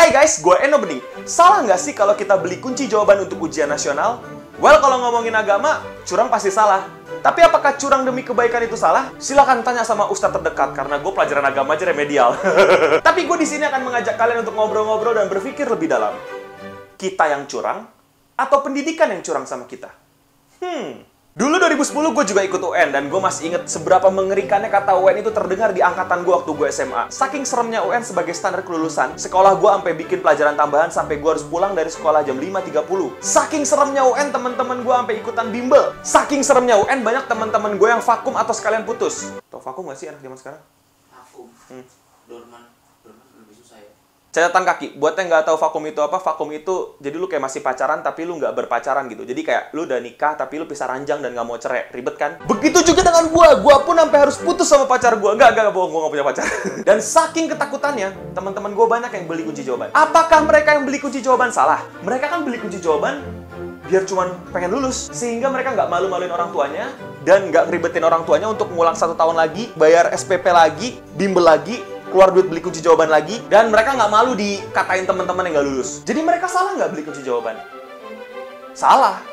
Hai guys, gue Eno Bening. Salah nggak sih kalau kita beli kunci jawaban untuk ujian nasional? Well, kalau ngomongin agama, curang pasti salah. Tapi apakah curang demi kebaikan itu salah? Silahkan tanya sama ustadz terdekat, karena gue pelajaran agama aja remedial. Tapi gue di sini akan mengajak kalian untuk ngobrol-ngobrol dan berpikir lebih dalam. Kita yang curang, atau pendidikan yang curang sama kita? Dulu 2010 gue juga ikut UN, dan gue masih inget seberapa mengerikannya kata UN itu terdengar di angkatan gue waktu gue SMA. Saking seremnya UN sebagai standar kelulusan, sekolah gue sampai bikin pelajaran tambahan sampai gue harus pulang dari sekolah jam 5.30. Saking seremnya UN, teman-teman gue sampai ikutan bimbel. Saking seremnya UN, banyak teman-teman gue yang vakum atau sekalian putus. Tau vakum gak sih anak zaman sekarang? Vakum. Dorman lebih susah ya. Catatan kaki, buat yang nggak tahu vakum itu apa, vakum itu jadi lu kayak masih pacaran tapi lu nggak berpacaran gitu. Jadi kayak lu udah nikah tapi lu pisah ranjang dan nggak mau cerai, ribet kan? Begitu juga dengan gua pun sampai harus putus sama pacar gua. Nggak bohong, gua nggak punya pacar. Dan saking ketakutannya, teman-teman gua banyak yang beli kunci jawaban. Apakah mereka yang beli kunci jawaban salah? Mereka kan beli kunci jawaban biar cuman pengen lulus, sehingga mereka nggak malu-maluin orang tuanya dan nggak ngeribetin orang tuanya untuk ngulang 1 tahun lagi, bayar SPP lagi, bimbel lagi, keluar duit beli kunci jawaban lagi, dan mereka nggak malu dikatain teman-teman yang nggak lulus. Jadi mereka salah nggak beli kunci jawaban? Salah.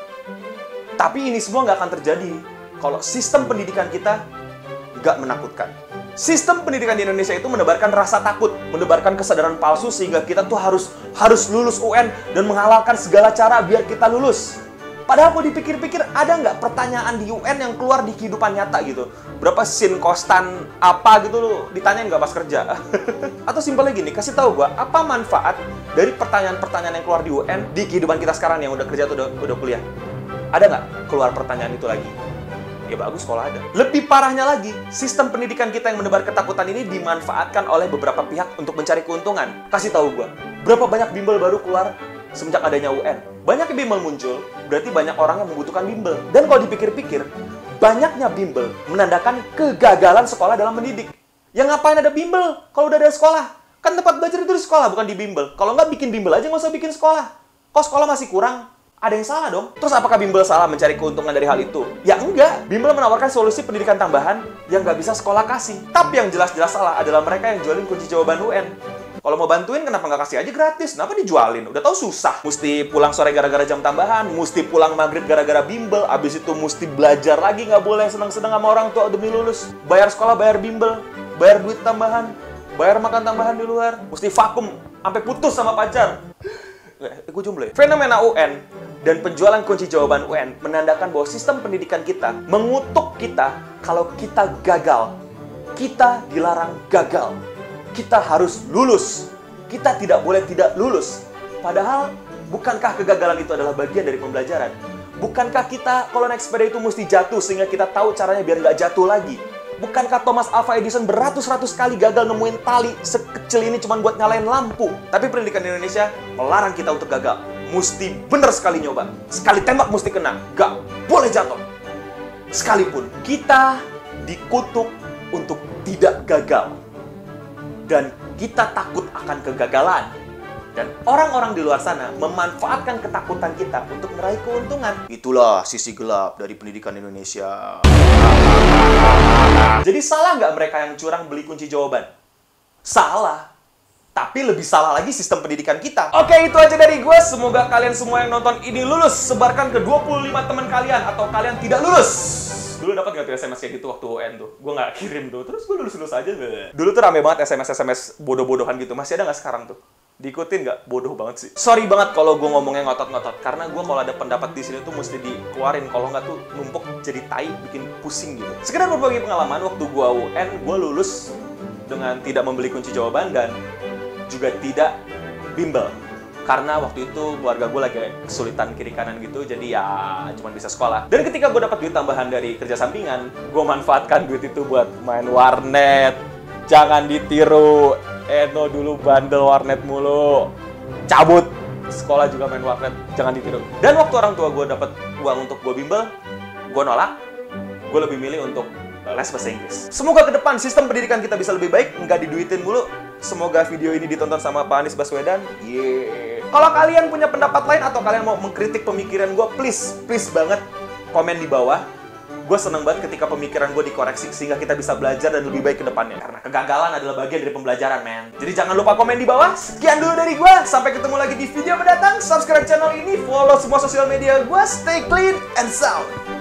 Tapi ini semua nggak akan terjadi kalau sistem pendidikan kita nggak menakutkan. Sistem pendidikan di Indonesia itu menebarkan rasa takut, menebarkan kesadaran palsu sehingga kita tuh harus lulus UN dan menghalalkan segala cara biar kita lulus. Padahal kalau dipikir-pikir, ada nggak pertanyaan di UN yang keluar di kehidupan nyata gitu? Berapa sin, kostan, apa gitu lu ditanyain nggak pas kerja? Atau simpelnya gini, kasih tahu gua, apa manfaat dari pertanyaan-pertanyaan yang keluar di UN di kehidupan kita sekarang yang udah kerja atau udah kuliah? Ada nggak keluar pertanyaan itu lagi? Ya bagus kalau ada. Lebih parahnya lagi, sistem pendidikan kita yang menebar ketakutan ini dimanfaatkan oleh beberapa pihak untuk mencari keuntungan. Kasih tahu gua, berapa banyak bimbel baru keluar semenjak adanya UN? Banyak bimbel muncul, berarti banyak orang yang membutuhkan bimbel. Dan kalau dipikir-pikir, banyaknya bimbel menandakan kegagalan sekolah dalam mendidik. Ya ngapain ada bimbel kalau udah ada sekolah? Kan tempat belajar itu di sekolah, bukan di bimbel. Kalau nggak bikin bimbel aja, nggak usah bikin sekolah. Kalau sekolah masih kurang, ada yang salah dong. Terus apakah bimbel salah mencari keuntungan dari hal itu? Ya enggak. Bimbel menawarkan solusi pendidikan tambahan yang nggak bisa sekolah kasih. Tapi yang jelas-jelas salah adalah mereka yang jualin kunci jawaban UN. Kalau mau bantuin, kenapa nggak kasih aja gratis? Kenapa dijualin? Udah tahu susah. Mesti pulang sore gara-gara jam tambahan, mesti pulang maghrib gara-gara bimbel, abis itu mesti belajar lagi, nggak boleh senang-senang sama orang tua demi lulus. Bayar sekolah, bayar bimbel, bayar duit tambahan, bayar makan tambahan di luar, mesti vakum, sampai putus sama pacar. Gue jomblo ya? Fenomena UN dan penjualan kunci jawaban UN menandakan bahwa sistem pendidikan kita mengutuk kita kalau kita gagal. Kita dilarang gagal. Kita harus lulus. Kita tidak boleh tidak lulus. Padahal, bukankah kegagalan itu adalah bagian dari pembelajaran? Bukankah kita kalau naik sepeda itu mesti jatuh sehingga kita tahu caranya biar nggak jatuh lagi? Bukankah Thomas Alva Edison beratus-ratus kali gagal nemuin tali sekecil ini cuma buat nyalain lampu? Tapi pendidikan di Indonesia melarang kita untuk gagal. Mesti bener sekali nyoba. Sekali tembak mesti kena. Nggak boleh jatuh. Sekalipun kita dikutuk untuk tidak gagal. Dan kita takut akan kegagalan. Dan orang-orang di luar sana memanfaatkan ketakutan kita untuk meraih keuntungan. Itulah sisi gelap dari pendidikan Indonesia. Jadi salah nggak mereka yang curang beli kunci jawaban? Salah. Tapi lebih salah lagi sistem pendidikan kita. Oke, itu aja dari gue. Semoga kalian semua yang nonton ini lulus. Sebarkan ke 25 teman kalian atau kalian tidak lulus. Dulu dapat nggak tuh SMS kayak gitu waktu UN tuh? Gue nggak kirim tuh, terus gue lulus-lulus aja. Dulu tuh rame banget SMS bodoh-bodohan gitu. Masih ada nggak sekarang tuh? Diikutin nggak? Bodoh banget sih. Sorry banget kalau gue ngomongnya ngotot-ngotot. Karena gue kalau ada pendapat di sini tuh mesti dikeluarin. Kalau nggak tuh numpuk jadi tai, bikin pusing gitu. Sekedar berbagi pengalaman, waktu gue UN, gue lulus dengan tidak membeli kunci jawaban dan juga tidak bimbel. Karena waktu itu keluarga gue lagi kesulitan kiri kanan gitu, jadi ya cuma bisa sekolah. Dan ketika gue dapat duit tambahan dari kerja sampingan, gue manfaatkan duit itu buat main warnet. Jangan ditiru, Eno dulu bandel warnet mulu. Cabut, sekolah juga main warnet, jangan ditiru. Dan waktu orang tua gue dapat uang untuk gue bimbel, gue nolak. Gue lebih milih untuk les bahasa Inggris. Semoga ke depan sistem pendidikan kita bisa lebih baik, nggak diduitin mulu. Semoga video ini ditonton sama Pak Anies Baswedan. Kalau kalian punya pendapat lain atau kalian mau mengkritik pemikiran gue, please banget komen di bawah. gue seneng banget ketika pemikiran gue dikoreksi sehingga kita bisa belajar dan lebih baik ke depannya. Karena kegagalan adalah bagian dari pembelajaran, men. Jadi jangan lupa komen di bawah. Sekian dulu dari gue. Sampai ketemu lagi di video mendatang. Subscribe channel ini, follow semua sosial media gue. Stay clean and sound.